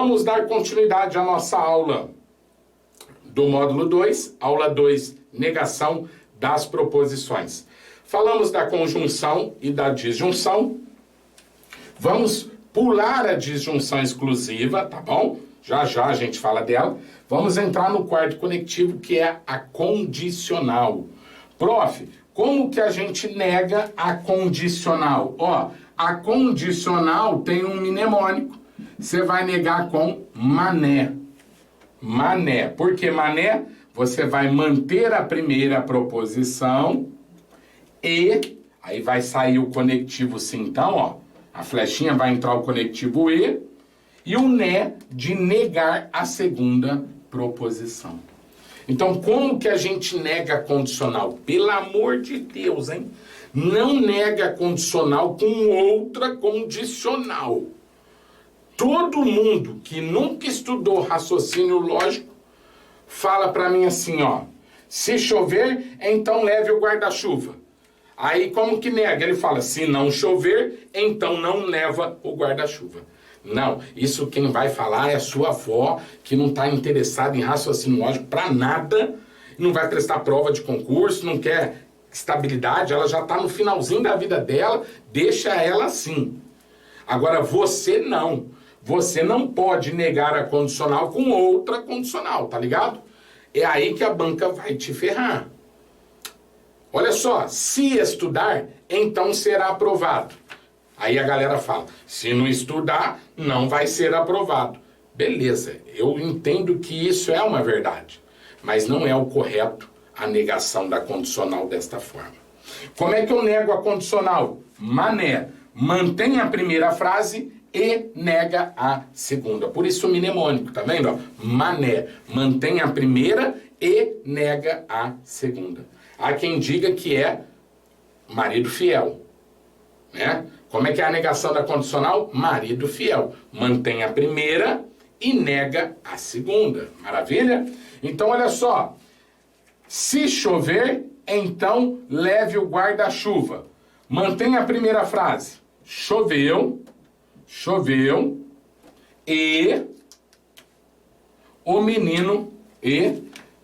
Vamos dar continuidade à nossa aula do módulo 2, aula 2, negação das proposições. Falamos da conjunção e da disjunção. Vamos pular a disjunção exclusiva, tá bom? Já já a gente fala dela. Vamos entrar no quarto conectivo, que é a condicional. Prof, como que a gente nega a condicional? Ó, a condicional tem um mnemônico. Você vai negar com mané. Mané. Por que mané? Você vai manter a primeira proposição e... Aí vai sair o conectivo sim, então, ó. A flechinha vai entrar o conectivo e o né de negar a segunda proposição. Então, como que a gente nega a condicional? Pelo amor de Deus, hein? Não nega a condicional com outra condicional. Todo mundo que nunca estudou raciocínio lógico fala para mim assim, ó. Se chover, então leve o guarda-chuva. Aí como que nega? Ele fala, se não chover, então não leva o guarda-chuva. Não, isso quem vai falar é a sua avó, que não está interessada em raciocínio lógico para nada, não vai prestar prova de concurso, não quer estabilidade, ela já está no finalzinho da vida dela, deixa ela assim. Agora você não. Você não pode negar a condicional com outra condicional, tá ligado? É aí que a banca vai te ferrar. Olha só, se estudar, então será aprovado. Aí a galera fala, se não estudar, não vai ser aprovado. Beleza, eu entendo que isso é uma verdade, mas não é o correto a negação da condicional desta forma. Como é que eu nego a condicional? Mané, mantém a primeira frase e nega a segunda. Por isso o mnemônico, tá vendo? Mané, mantém a primeira e nega a segunda. Há quem diga que é marido fiel, né? Como é que é a negação da condicional? Marido fiel. Mantém a primeira e nega a segunda. Maravilha? Então, olha só. Se chover, então leve o guarda-chuva. Mantém a primeira frase. Choveu e o menino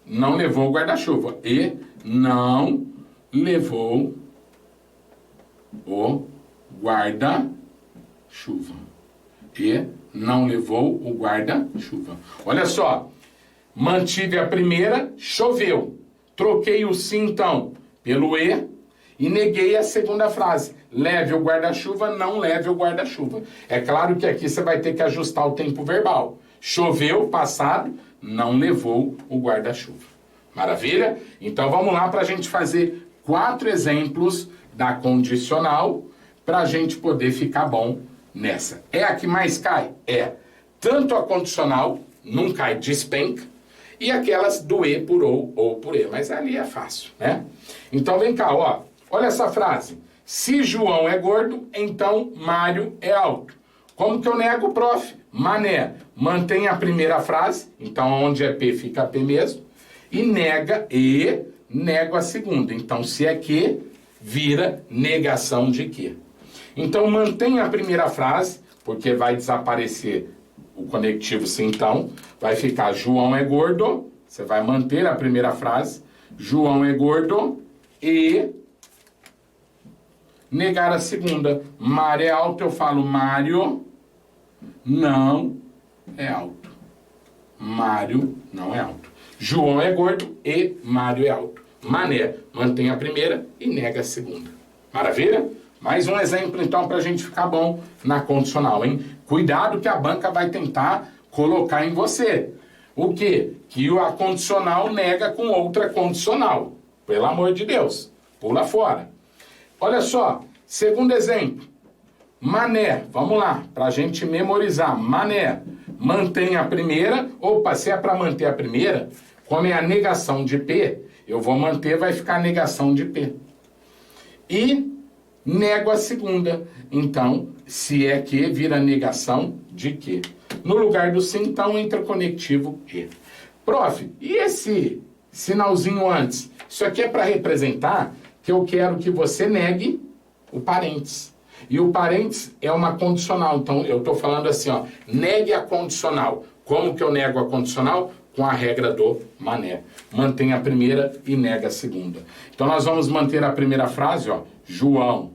não levou o guarda-chuva. E não levou o guarda-chuva. E não levou o guarda-chuva. Olha só. Mantive a primeira, choveu. Troquei o sim, então, pelo e neguei a segunda frase. Leve o guarda-chuva, não leve o guarda-chuva. É claro que aqui você vai ter que ajustar o tempo verbal. Choveu, passado, não levou o guarda-chuva. Maravilha? Então vamos lá para a gente fazer 4 exemplos da condicional para a gente poder ficar bom nessa. É a que mais cai? É. Tanto a condicional, não cai, despenca, e aquelas do e por ou por e. Mas ali é fácil, né? Então vem cá, ó. Olha essa frase. Se João é gordo, então Mário é alto. Como que eu nego, prof? Mané. Mantém a primeira frase, então onde é P fica P mesmo, e nego a segunda. Então se é que, vira negação de que. Então mantém a primeira frase, porque vai desaparecer o conectivo sim, então. Vai ficar João é gordo, você vai manter a primeira frase, João é gordo e negar a segunda. Mário é alto, eu falo Mário não é alto. Mário não é alto. João é gordo e Mário é alto. Mané, mantém a primeira e nega a segunda. Maravilha? Mais um exemplo, então, para a gente ficar bom na condicional, hein? Cuidado que a banca vai tentar colocar em você. O quê? Que a condicional nega com outra condicional. Pelo amor de Deus. Pula fora. Olha só, segundo exemplo. Mané, vamos lá, para a gente memorizar. Mané, mantém a primeira. Opa, se é para manter a primeira, como é a negação de P, eu vou manter, vai ficar a negação de P. E nego a segunda. Então, se é que, vira negação de que. No lugar do sim, então, entra conectivo e. Prof, e esse sinalzinho antes? Isso aqui é para representar que eu quero que você negue o parênteses. E o parênteses é uma condicional. Então, eu estou falando assim, ó, negue a condicional. Como que eu nego a condicional? Com a regra do mané. Mantém a primeira e nega a segunda. Então, nós vamos manter a primeira frase, ó. João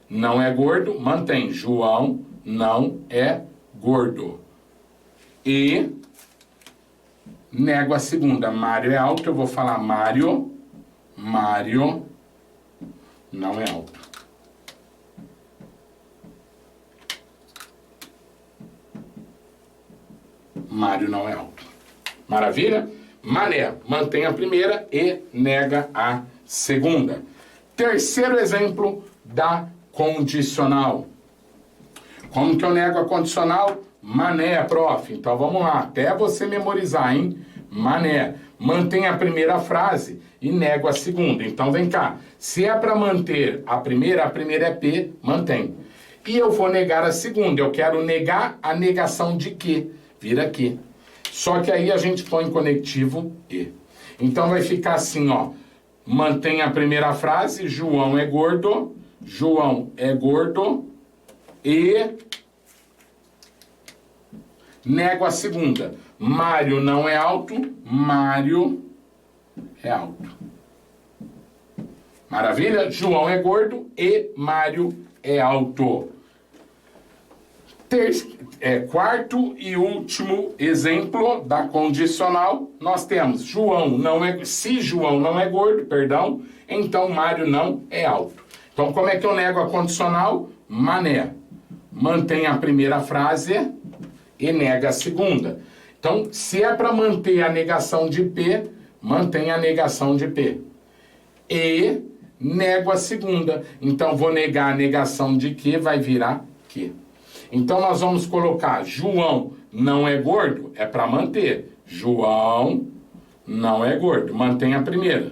não é gordo. Mantém. João não é gordo. E nego a segunda. Mário é alto. Eu vou falar Mário não é alto. Mário não é alto. Maravilha? Mané, mantém a primeira e nega a segunda. Terceiro exemplo da condicional. Como que eu nego a condicional? Mané, prof. Então vamos lá, até você memorizar, hein? Mané, mantém a primeira frase e nego a segunda. Então vem cá, se é para manter a primeira é P, mantém. E eu vou negar a segunda, eu quero negar a negação de que? Vira aqui. Só que aí a gente põe conectivo E. Então vai ficar assim, ó. Mantém a primeira frase, João é gordo e nego a segunda. Mário não é alto, Mário é alto. Maravilha? João é gordo e Mário é alto. Quarto e último exemplo da condicional, nós temos se João não é gordo, perdão, então Mário não é alto. Então, como é que eu nego a condicional? Mané. Mantém a primeira frase e nega a segunda. Então, se é para manter a negação de P, mantém a negação de P. E nego a segunda. Então, vou negar a negação de que, vai virar que. Então, nós vamos colocar João não é gordo, é para manter. João não é gordo, mantém a primeira.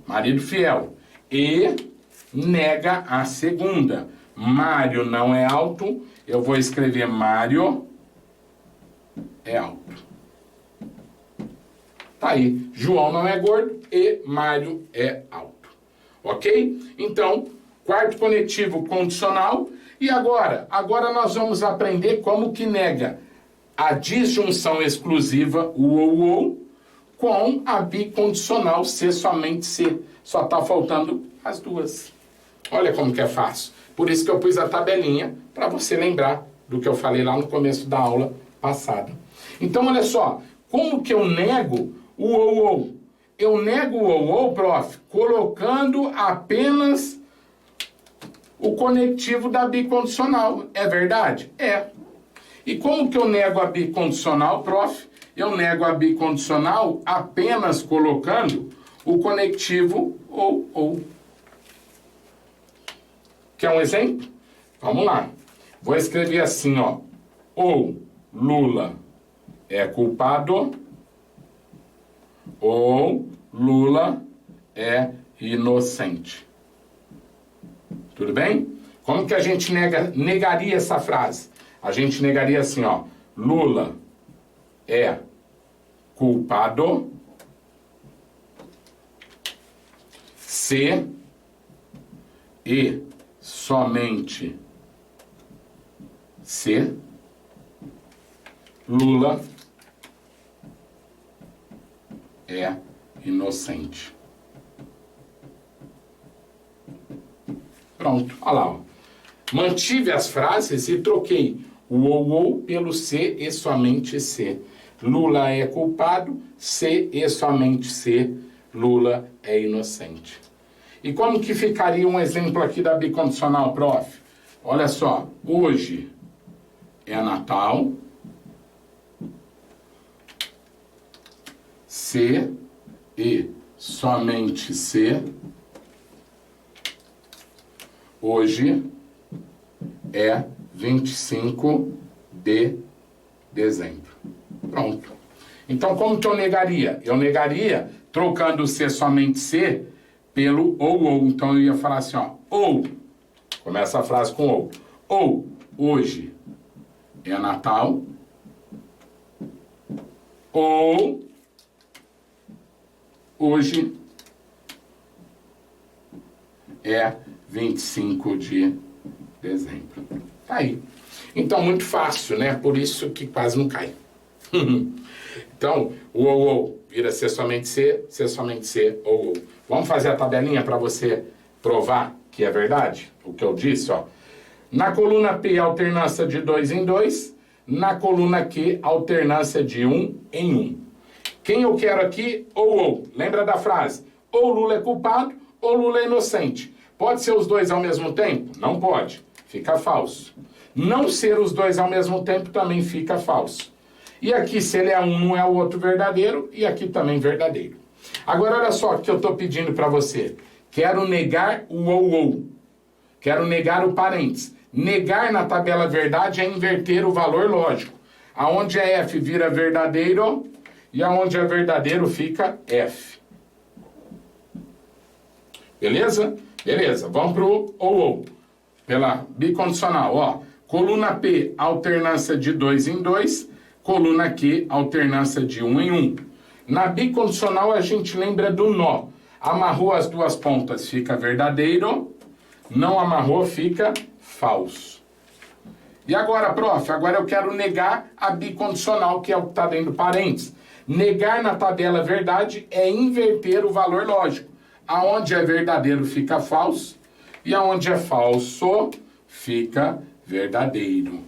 Marido fiel. E nega a segunda. Mário não é alto, eu vou escrever Mário é alto. Tá aí, João não é gordo e Mário é alto. Ok? Então, quarto conectivo condicional. E agora nós vamos aprender como que nega a disjunção exclusiva, o ou, com a bicondicional, se somente se. Só está faltando as duas. Olha como que é fácil. Por isso que eu pus a tabelinha, para você lembrar do que eu falei lá no começo da aula passada. Então, olha só, como que eu nego o ou? Eu nego o ou, prof, colocando apenas o conectivo da bicondicional. É verdade? É. E como que eu nego a bicondicional, prof? Eu nego a bicondicional apenas colocando o conectivo ou. Quer um exemplo? Vamos lá. Vou escrever assim, ó. Ou Lula é culpado, ou Lula é inocente. Tudo bem? Como que a gente negaria essa frase? A gente negaria assim, ó. Lula é culpado se e somente se Lula é inocente. Pronto, olha lá. Ó. Mantive as frases e troquei o ou pelo se e somente se. Lula é culpado, se e somente se Lula é inocente. E como que ficaria um exemplo aqui da bicondicional, prof? Olha só, hoje é Natal, se e somente se hoje é 25 de dezembro. Pronto. Então, como que eu negaria? Eu negaria trocando o se somente se pelo ou. Então, eu ia falar assim, ó. Ou, começa a frase com ou. Ou, hoje é Natal. Ou, hoje é 25 de dezembro. Tá aí. Então, muito fácil, né? Por isso que quase não cai. Então, o ou vira ser somente ser, ou. Vamos fazer a tabelinha para você provar que é verdade? O que eu disse, ó. Na coluna P, alternância de 2 em 2. Na coluna Q, alternância de 1 em 1. Quem eu quero aqui? Ou. Lembra da frase? Ou Lula é culpado, ou Lula é inocente. Pode ser os dois ao mesmo tempo? Não pode. Fica falso. Não ser os dois ao mesmo tempo também fica falso. E aqui, se ele é um, não é o outro verdadeiro, e aqui também verdadeiro. Agora, olha só o que eu estou pedindo para você. Quero negar o ou. Quero negar o parênteses. Negar na tabela verdade é inverter o valor lógico. Aonde é F vira verdadeiro, e aonde é verdadeiro fica F. Beleza? Beleza. Vamos para o ou. Pela bicondicional, ó. Coluna P, alternância de 2 em 2. Coluna Q, alternância de 1 em 1. Na bicondicional, a gente lembra do nó. Amarrou as duas pontas, fica verdadeiro. Não amarrou, fica falso. E agora, prof? Agora eu quero negar a bicondicional, que é o que está dentro do parênteses. Negar na tabela verdade é inverter o valor lógico. Aonde é verdadeiro fica falso. E aonde é falso fica verdadeiro.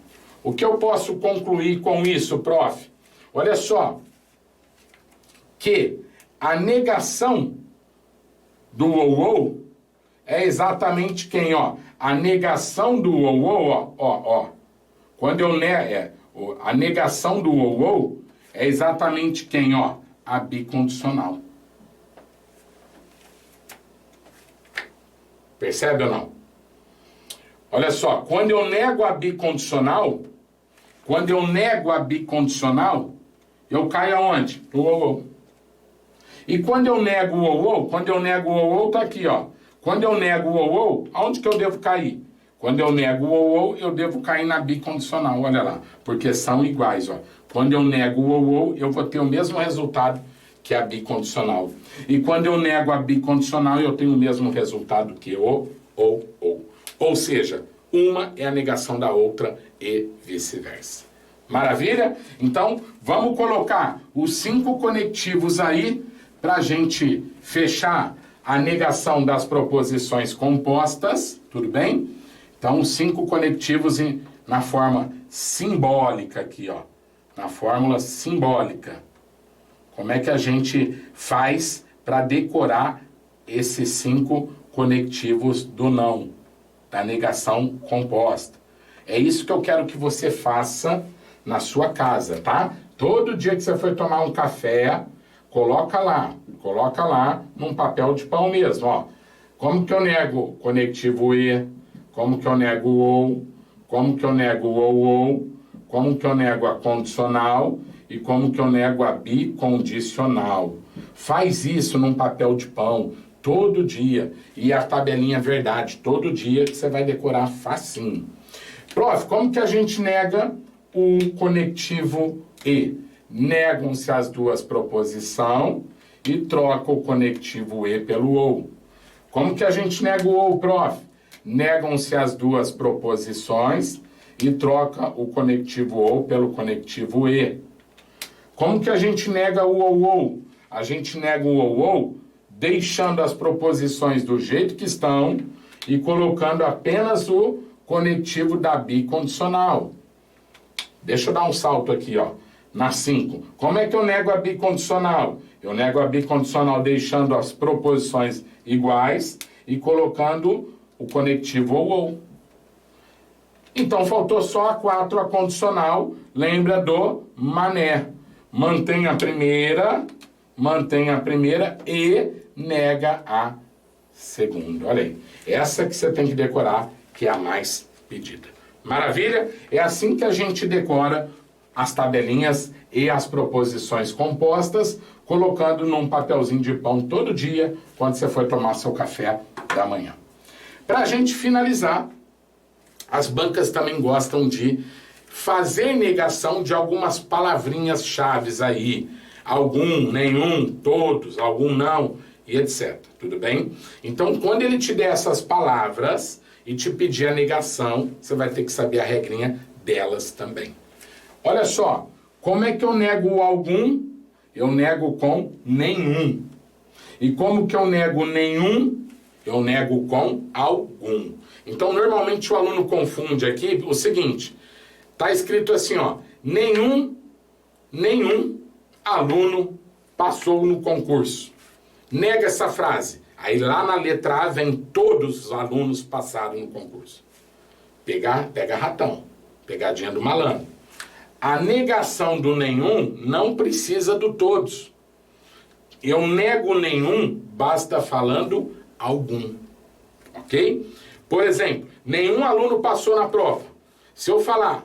O que eu posso concluir com isso, prof? Olha só. Que a negação do ou é exatamente quem, ó? A negação do ou, ó. Quando eu nego, a negação do ou é exatamente quem, ó? A bicondicional. Percebe ou não? Olha só, quando eu nego a bicondicional, eu caio aonde? No ou. E quando eu nego o ou, tá aqui, ó. Quando eu nego o ou, aonde que eu devo cair? Quando eu nego o ou, eu devo cair na bicondicional, olha lá. Porque são iguais, ó. Quando eu nego o ou, eu vou ter o mesmo resultado que a bicondicional. E quando eu nego a bicondicional, eu tenho o mesmo resultado que o ou. Ou seja, uma é a negação da outra e vice-versa. Maravilha? Então, vamos colocar os 5 conectivos aí para a gente fechar a negação das proposições compostas, tudo bem? Então, 5 conectivos na forma simbólica aqui, ó. Na fórmula simbólica. Como é que a gente faz para decorar esses 5 conectivos do não, da negação composta? É isso que eu quero que você faça na sua casa, tá? Todo dia que você for tomar um café, coloca lá num papel de pão mesmo, ó. Como que eu nego conectivo e? Como que eu nego o ou? Como que eu nego o ou? Como que eu nego a condicional? E como que eu nego a bicondicional? Faz isso num papel de pão todo dia. E a tabelinha verdade todo dia que você vai decorar facinho. Prof, como que a gente nega o conectivo e? Negam-se as duas proposições e troca o conectivo e pelo ou. Como que a gente nega o ou, prof? Negam-se as duas proposições e troca o conectivo ou pelo conectivo e. Como que a gente nega o ou? A gente nega o ou deixando as proposições do jeito que estão e colocando apenas o conectivo da bicondicional. Deixa eu dar um salto aqui, ó. Na 5. Como é que eu nego a bicondicional? Eu nego a bicondicional deixando as proposições iguais e colocando o conectivo ou. Então, faltou só a 4, a condicional. Lembra do mané. Mantém a primeira e nega a segunda. Olha aí. Essa que você tem que decorar, que é a mais pedida. Maravilha? É assim que a gente decora as tabelinhas e as proposições compostas, colocando num papelzinho de pão todo dia, quando você for tomar seu café da manhã. Para a gente finalizar, as bancas também gostam de fazer negação de algumas palavrinhas chaves aí. Algum, nenhum, todos, algum não. e etc. Tudo bem? Então, quando ele te der essas palavras e te pedir a negação, você vai ter que saber a regrinha delas também. Olha só, como é que eu nego o algum? Eu nego com nenhum. E como que eu nego nenhum? Eu nego com algum. Então, normalmente o aluno confunde aqui o seguinte, tá escrito assim, ó, nenhum aluno passou no concurso. Nega essa frase. Aí lá na letra A vem todos os alunos passaram no concurso. Pega ratão. Pegadinha do malandro. A negação do nenhum não precisa do todos. Eu nego nenhum, basta falando algum. Ok? Por exemplo, nenhum aluno passou na prova. Se eu falar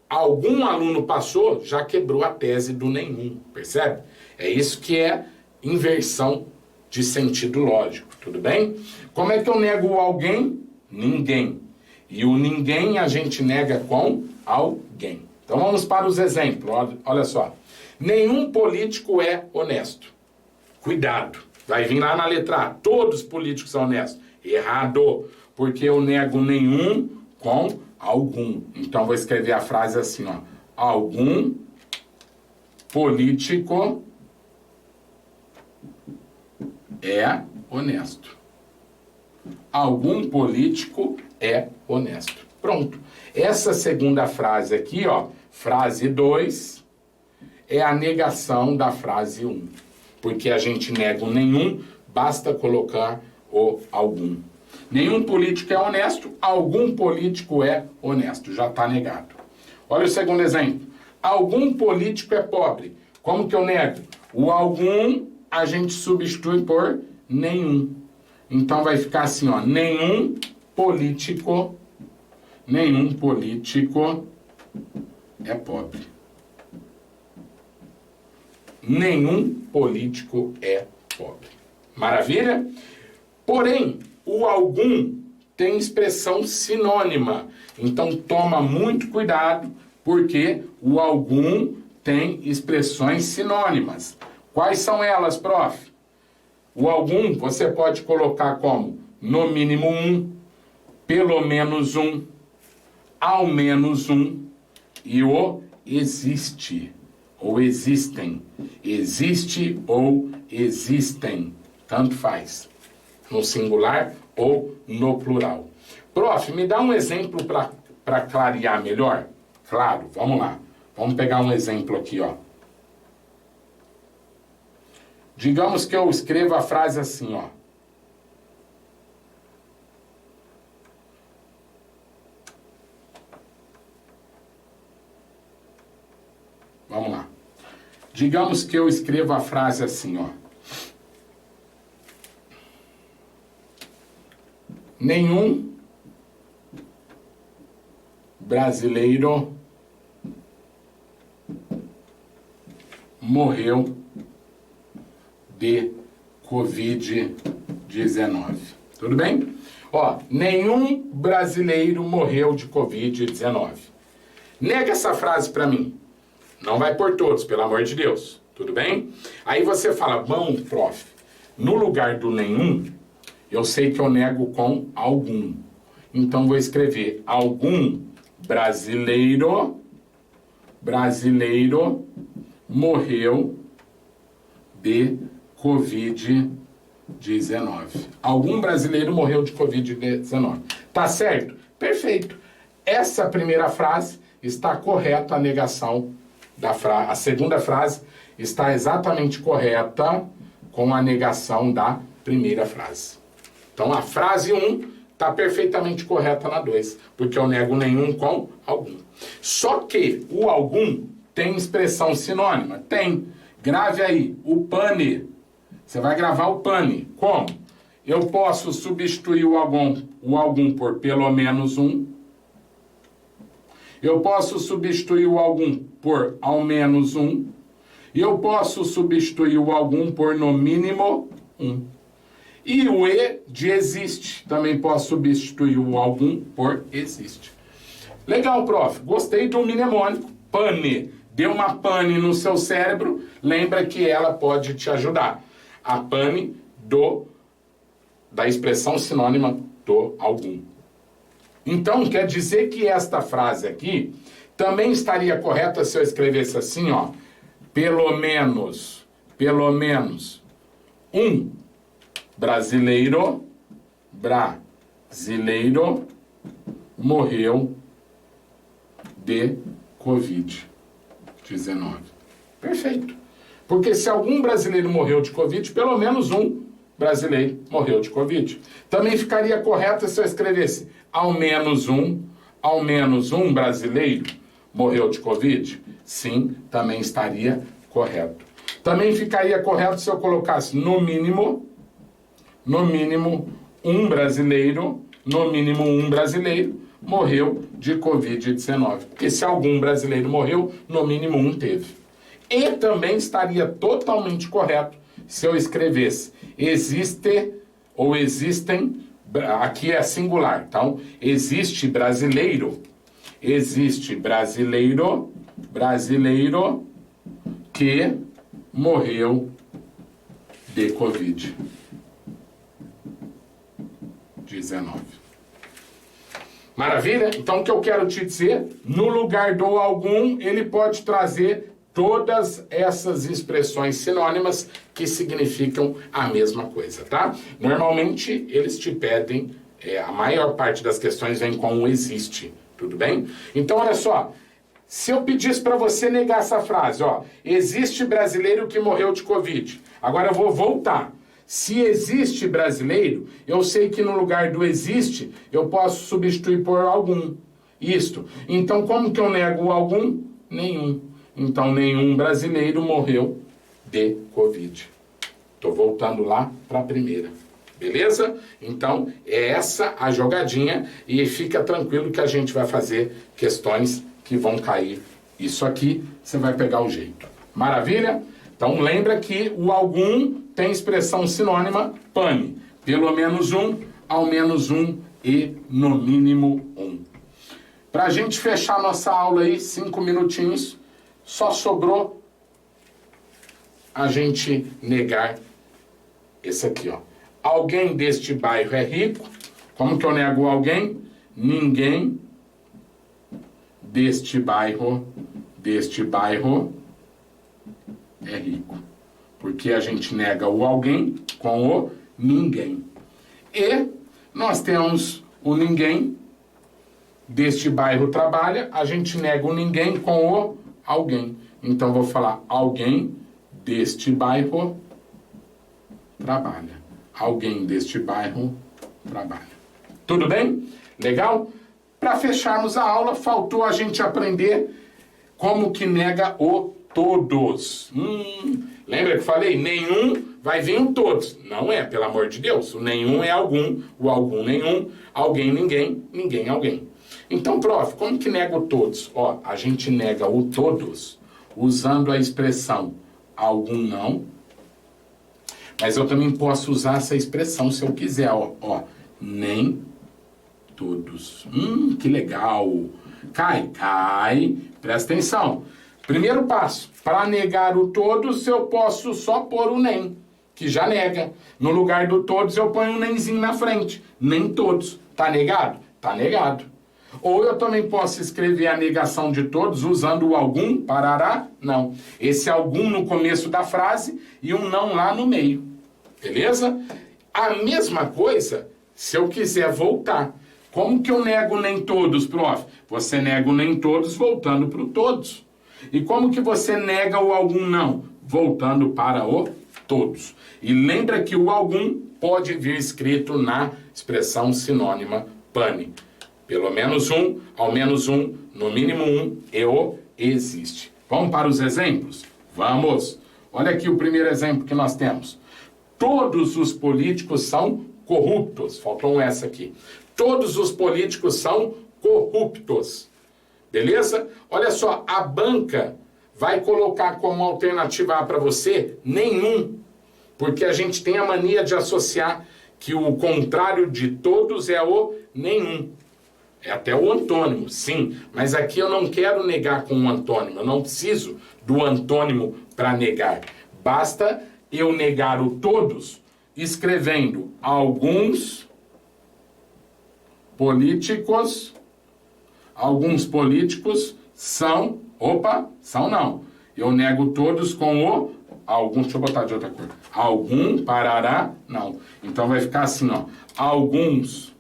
algum aluno passou, já quebrou a tese do nenhum. Percebe? É isso que é inversão de sentido lógico. Tudo bem? Como é que eu nego o alguém? Ninguém. E o ninguém a gente nega com alguém. Então vamos para os exemplos. Olha só. Nenhum político é honesto. Cuidado. Vai vir lá na letra A. Todos os políticos são honestos. Errado. Porque eu nego nenhum com algum. Então vou escrever a frase assim, ó. Algum político é honesto. Algum político é honesto. Pronto. Essa segunda frase aqui, ó, frase 2, é a negação da frase 1. Porque a gente nega o nenhum, basta colocar o algum. Nenhum político é honesto, algum político é honesto. Já está negado. Olha o segundo exemplo. Algum político é pobre. Como que eu nego? O algum a gente substitui por nenhum. Então vai ficar assim, ó. Nenhum político é pobre. Nenhum político é pobre. Maravilha? Porém, o algum tem expressão sinônima. Então toma muito cuidado, porque o algum tem expressões sinônimas. Quais são elas, prof? O algum você pode colocar como no mínimo um, pelo menos um, ao menos um, e o existe, ou existem. Existe ou existem, tanto faz, no singular ou no plural. Prof, me dá um exemplo para clarear melhor? Claro, vamos lá. Vamos pegar um exemplo aqui, ó. Digamos que eu escreva a frase assim, ó. Vamos lá. Digamos que eu escreva a frase assim, ó. Nenhum brasileiro morreu de Covid-19. Tudo bem? Ó, nenhum brasileiro morreu de Covid-19. Nega essa frase para mim. Não vai por todos, pelo amor de Deus. Tudo bem? Aí você fala, bom, prof, no lugar do nenhum, eu sei que eu nego com algum. Então vou escrever algum brasileiro morreu de Covid-19. Algum brasileiro morreu de Covid-19. Tá certo? Perfeito. Essa primeira frase está correta, a negação da frase. A segunda frase está exatamente correta com a negação da primeira frase. Então a frase 1 está perfeitamente correta na 2, porque eu nego nenhum com algum. Só que o algum tem expressão sinônima? Tem. Grave aí, o pane. Você vai gravar o pane. Como? Eu posso substituir o algum por pelo menos um. Eu posso substituir o algum por ao menos um. E eu posso substituir o algum por no mínimo um. E o E de existe. Também posso substituir o algum por existe. Legal, prof. Gostei do mnemônico. Pane. Deu uma pane no seu cérebro. Lembra que ela pode te ajudar. A pane da expressão sinônima do algum. Então, quer dizer que esta frase aqui também estaria correta se eu escrevesse assim, ó, pelo menos um brasileiro morreu de Covid-19. Perfeito. Porque se algum brasileiro morreu de Covid, pelo menos um brasileiro morreu de Covid. Também ficaria correto se eu escrevesse ao menos um brasileiro morreu de Covid? Sim, também estaria correto. Também ficaria correto se eu colocasse no mínimo um brasileiro morreu de Covid-19. Porque se algum brasileiro morreu, no mínimo um teve. E também estaria totalmente correto se eu escrevesse existe ou existem, aqui é singular, então, existe brasileiro que morreu de Covid-19. Maravilha? Então, o que eu quero te dizer, no lugar do algum, ele pode trazer todas essas expressões sinônimas que significam a mesma coisa, tá? Normalmente, eles te pedem, a maior parte das questões vem com o existe, tudo bem? Então, olha só, se eu pedisse para você negar essa frase, ó, existe brasileiro que morreu de Covid. Agora eu vou voltar. Se existe brasileiro, eu sei que no lugar do existe, eu posso substituir por algum. Isto. Então, como que eu nego o algum? Nenhum. Então, nenhum brasileiro morreu de Covid. Estou voltando lá para a primeira. Beleza? Então, é essa a jogadinha e fica tranquilo que a gente vai fazer questões que vão cair. Isso aqui, você vai pegar o jeito. Maravilha? Então, lembra que o algum tem expressão sinônima pane. Pelo menos um, ao menos um e no mínimo um. Para a gente fechar nossa aula aí, 5 minutinhos, só sobrou a gente negar esse aqui, ó. Alguém deste bairro é rico. Como que eu nego alguém? Ninguém deste bairro é rico. Porque a gente nega o alguém com o ninguém. E nós temos o ninguém deste bairro trabalha, a gente nega o ninguém com o alguém. Então, vou falar alguém deste bairro trabalha. Alguém deste bairro trabalha. Tudo bem? Legal? Para fecharmos a aula, faltou a gente aprender como que nega o todos. Lembra que eu falei? Nenhum vai vir um todos. Não é, pelo amor de Deus. O nenhum é algum, o algum nenhum, alguém ninguém, ninguém alguém. Então, prof, como que nega o todos? Ó, a gente nega o todos usando a expressão algum não, mas eu também posso usar essa expressão se eu quiser, ó, nem todos. Que legal. Cai, presta atenção. Primeiro passo, para negar o todos, eu posso só pôr o nem, que já nega. No lugar do todos, eu ponho um nemzinho na frente. Nem todos. Tá negado? Tá negado. Ou eu também posso escrever a negação de todos usando o algum, parará, não. Esse algum no começo da frase e um não lá no meio. Beleza? A mesma coisa se eu quiser voltar. Como que eu nego nem todos, prof? Você nega o nem todos voltando para o todos. E como que você nega o algum não? Voltando para o todos. E lembra que o algum pode vir escrito na expressão sinônima pane. Pelo menos um, ao menos um, no mínimo um, e o existe. Vamos para os exemplos? Vamos! Olha aqui o primeiro exemplo que nós temos. Todos os políticos são corruptos. Faltou um essa aqui. Todos os políticos são corruptos. Beleza? Olha só, a banca vai colocar como alternativa A para você nenhum. Porque a gente tem a mania de associar que o contrário de todos é o nenhum. É até o antônimo, sim. Mas aqui eu não quero negar com um antônimo. Eu não preciso do antônimo para negar. Basta eu negar o todos escrevendo alguns políticos são, são não. Eu nego todos com o alguns, deixa eu botar de outra cor. Algum, parará, não. Então vai ficar assim, ó. Alguns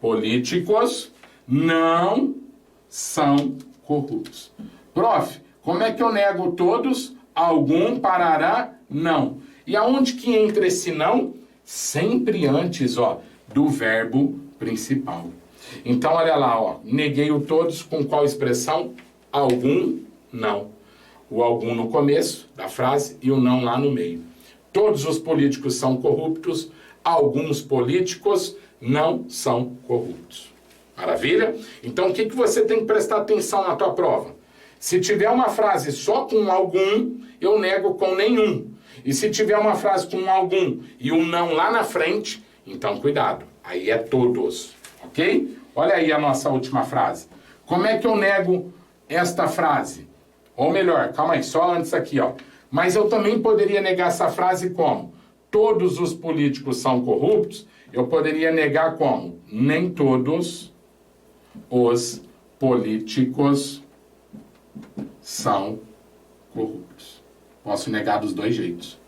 políticos não são corruptos. Prof, como é que eu nego todos? Algum, parará, não. E aonde que entra esse não? Sempre antes, ó, do verbo principal. Então, olha lá, ó. Neguei o todos com qual expressão? Algum, não. O algum no começo da frase e o não lá no meio. Todos os políticos são corruptos, alguns políticos não são corruptos. Maravilha? Então, o que você tem que prestar atenção na tua prova? Se tiver uma frase só com algum, eu nego com nenhum. E se tiver uma frase com algum e um não lá na frente, então cuidado, aí é todos, ok? Olha aí a nossa última frase. Como é que eu nego esta frase? Ou melhor, calma aí, só antes aqui, ó. Mas eu também poderia negar essa frase como? Todos os políticos são corruptos? Eu poderia negar como? Nem todos os políticos são corruptos. Posso negar dos dois jeitos.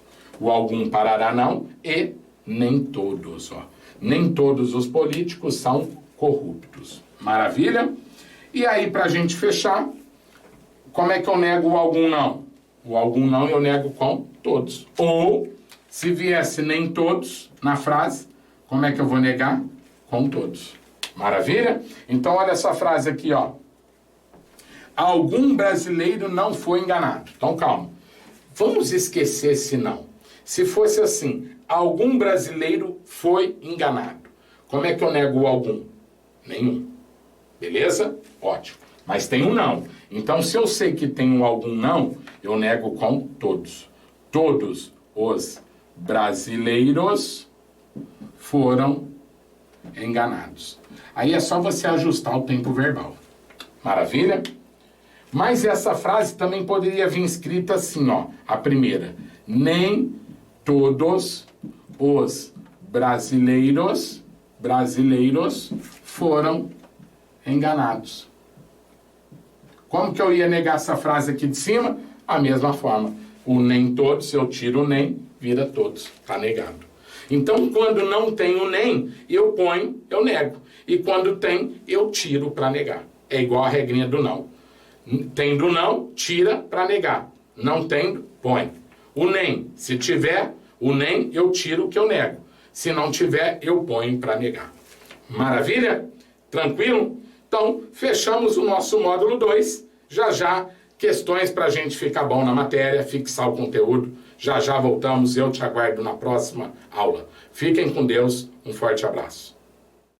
O algum, parará, não, e nem todos, ó. Nem todos os políticos são corruptos. Maravilha? E aí, pra gente fechar, como é que eu nego o algum não? O algum não eu nego com todos. Ou, se viesse nem todos na frase, como é que eu vou negar? Com todos. Maravilha? Então, olha essa frase aqui, ó. Algum brasileiro não foi enganado. Então, calma. Vamos esquecer esse não. Se fosse assim, algum brasileiro foi enganado. Como é que eu nego o algum? Nenhum. Beleza? Ótimo. Mas tem um não. Então, se eu sei que tem um algum não, eu nego com todos. Todos os brasileiros foram enganados. Aí é só você ajustar o tempo verbal. Maravilha? Mas essa frase também poderia vir escrita assim, ó. A primeira. Nem todos os brasileiros foram enganados. Como que eu ia negar essa frase aqui de cima? A mesma forma. O nem todos, eu tiro o nem, vira todos. Está negado. Então, quando não tem o nem, eu ponho, eu nego. E quando tem, eu tiro para negar. É igual a regrinha do não. Tendo não, tira para negar. Não tendo, põe. O nem, se tiver, o nem, eu tiro o que eu nego. Se não tiver, eu ponho para negar. Maravilha? Tranquilo? Então, fechamos o nosso módulo 2. Já, questões para a gente ficar bom na matéria, fixar o conteúdo. Já voltamos, eu te aguardo na próxima aula. Fiquem com Deus, um forte abraço.